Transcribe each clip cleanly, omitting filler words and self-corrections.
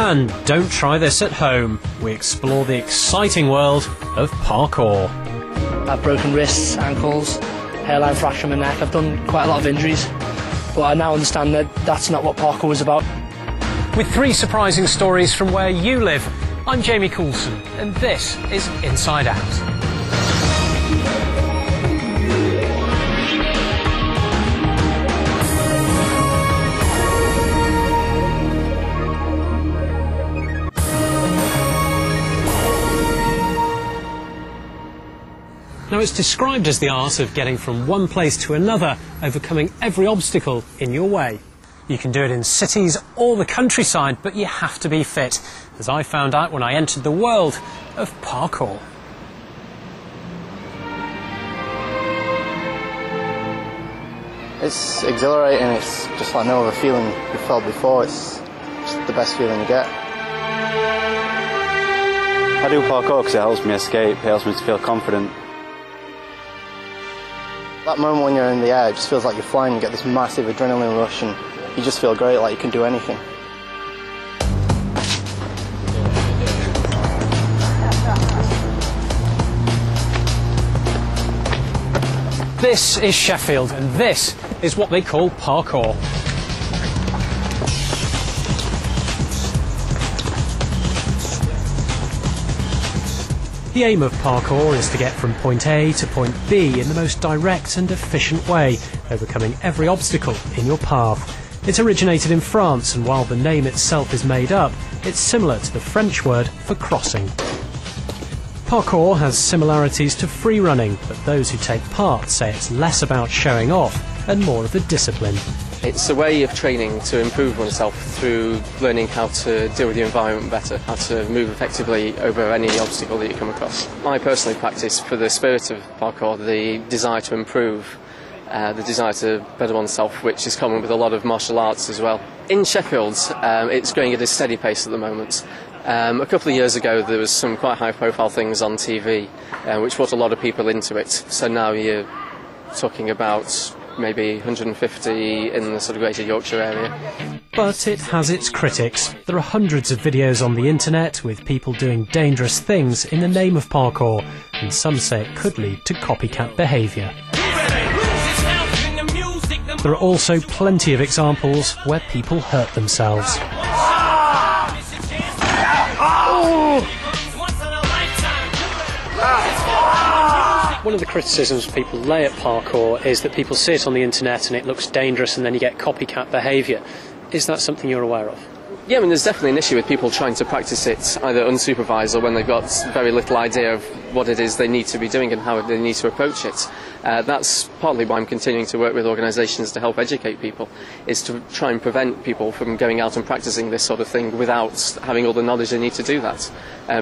And don't try this at home. We explore the exciting world of parkour. I've broken wrists, ankles, hairline fracture in my neck. I've done quite a lot of injuries, but I now understand that that's not what parkour was about. With 3 surprising stories from where you live, I'm Jamie Coulson, and this is Inside Out. Now, it's described as the art of getting from one place to another, overcoming every obstacle in your way. You can do it in cities or the countryside, but you have to be fit, as I found out when I entered the world of parkour. It's exhilarating. It's just like no other feeling you've felt before. It's just the best feeling you get. I do parkour because it helps me escape, it helps me to feel confident. That moment when you're in the air, it just feels like you're flying. You get this massive adrenaline rush and you just feel great, like you can do anything. This is Sheffield, and this is what they call parkour. The aim of parkour is to get from point A to point B in the most direct and efficient way, overcoming every obstacle in your path. It originated in France, and while the name itself is made up, it's similar to the French word for crossing. Parkour has similarities to free running, but those who take part say it's less about showing off and more of a discipline. It's a way of training to improve oneself through learning how to deal with the environment better, how to move effectively over any obstacle that you come across. I personally practice for the spirit of parkour, the desire to improve, the desire to better oneself, which is common with a lot of martial arts as well. In Sheffield, it's going at a steady pace at the moment. A couple of years ago there was some quite high profile things on TV which brought a lot of people into it, so now you're talking about maybe 150 in the sort of Greater Yorkshire area. But it has its critics. There are hundreds of videos on the internet with people doing dangerous things in the name of parkour, and some say it could lead to copycat behaviour. There are also plenty of examples where people hurt themselves. One of the criticisms people lay at parkour is that people see it on the internet and it looks dangerous and then you get copycat behaviour. Is that something you're aware of? Yeah, I mean, there's definitely an issue with people trying to practice it either unsupervised or when they've got very little idea of what it is they need to be doing and how they need to approach it. That's partly why I'm continuing to work with organisations to help educate people, is to try and prevent people from going out and practising this sort of thing without having all the knowledge they need to do that.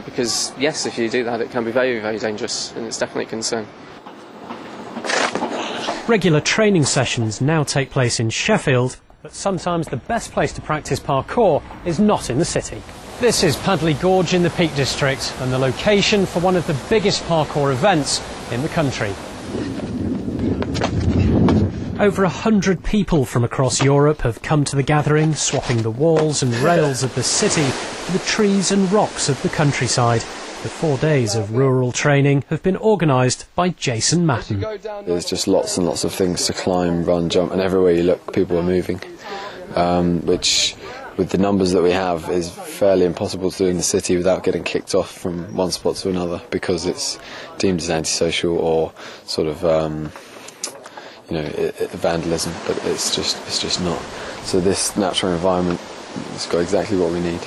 Because, yes, if you do that, it can be very, very dangerous, and it's definitely a concern. Regular training sessions now take place in Sheffield, but sometimes the best place to practice parkour is not in the city. This is Padley Gorge in the Peak District, and the location for one of the biggest parkour events in the country. Over 100 people from across Europe have come to the gathering, swapping the walls and rails of the city for the trees and rocks of the countryside. The 4 days of rural training have been organised by Jason Matten. There's just lots and lots of things to climb, run, jump, and everywhere you look people are moving, which with the numbers that we have is fairly impossible to do in the city without getting kicked off from one spot to another, because it's deemed as antisocial or sort of vandalism, but it's just not. So this natural environment has got exactly what we need.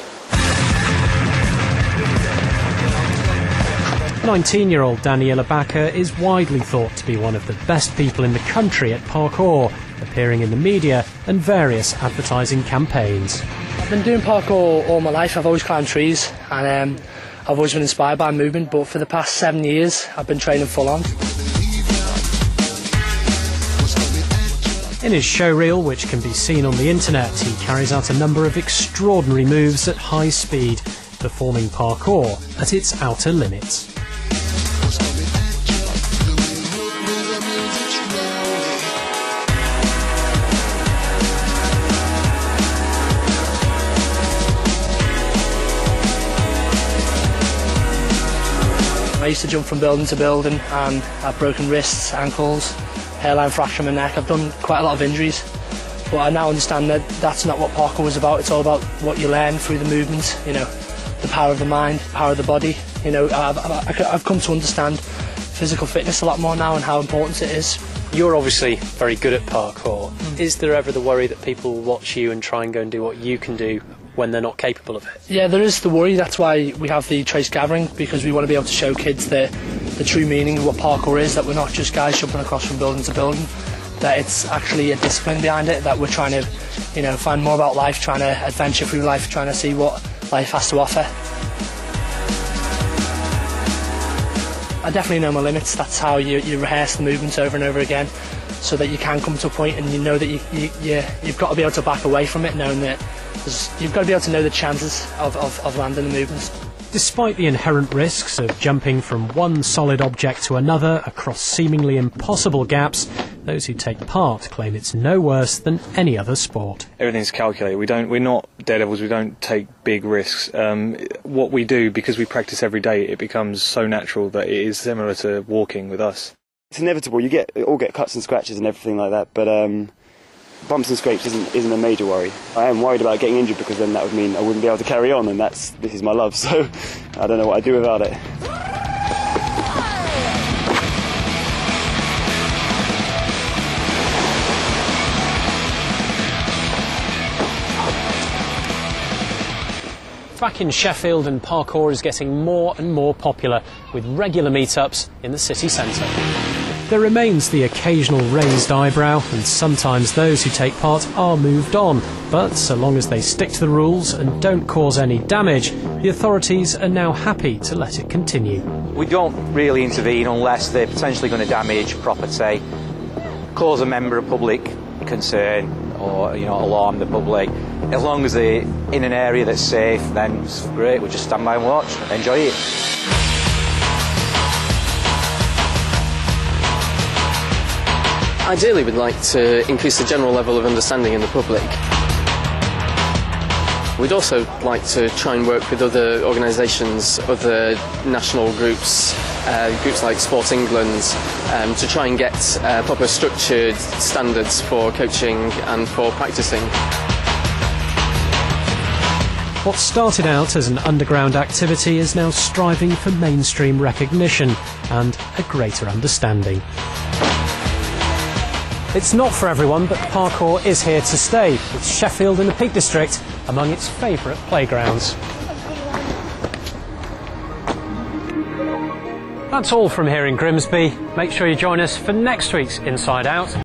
19-year-old Danny Ilabacca is widely thought to be one of the best people in the country at parkour, appearing in the media and various advertising campaigns. I've been doing parkour all my life. I've always climbed trees, and I've always been inspired by movement, but for the past 7 years I've been training full on. In his showreel, which can be seen on the internet, he carries out a number of extraordinary moves at high speed, performing parkour at its outer limits. I used to jump from building to building and I've broken wrists, ankles, hairline fracture in my neck. I've done quite a lot of injuries, but I now understand that that's not what parkour was about. It's all about what you learn through the movement, you know, the power of the mind, the power of the body. You know, I've come to understand physical fitness a lot more now and how important it is. You're obviously very good at parkour. Is there ever the worry that people will watch you and try and go and do what you can do when they're not capable of it? Yeah, there is the worry. That's why we have the trace gathering, because we want to be able to show kids the true meaning of what parkour is, that we're not just guys jumping across from building to building, that it's actually a discipline behind it, that we're trying to, you know, find more about life, trying to adventure through life, trying to see what life has to offer. I definitely know my limits. That's how you rehearse the movements over and over again, so that you can come to a point and you know that you've got to be able to back away from it, knowing that you've got to be able to know the chances of landing the movements. Despite the inherent risks of jumping from one solid object to another across seemingly impossible gaps, those who take part claim it's no worse than any other sport. Everything's calculated. We're not daredevils. We don't take big risks. What we do, because we practice every day, it becomes so natural that it is similar to walking with us. It's inevitable. You all get cuts and scratches and everything like that, but bumps and scrapes isn't a major worry. I am worried about getting injured, because then that would mean I wouldn't be able to carry on, and this is my love, so I don't know what I'd do without it. Back in Sheffield, and parkour is getting more and more popular, with regular meetups in the city centre. There remains the occasional raised eyebrow, and sometimes those who take part are moved on, but so long as they stick to the rules and don't cause any damage, the authorities are now happy to let it continue. We don't really intervene unless they're potentially going to damage property, cause a member of public concern, or alarm the public. As long as they're in an area that's safe, then it's great. We just stand by and watch, enjoy it. Ideally, we'd like to increase the general level of understanding in the public. We'd also like to try and work with other organisations, other national groups, groups like Sport England, to try and get proper structured standards for coaching and for practising. What started out as an underground activity is now striving for mainstream recognition and a greater understanding. It's not for everyone, but parkour is here to stay, with Sheffield and the Peak District among its favourite playgrounds. That's all from here in Grimsby. Make sure you join us for next week's Inside Out.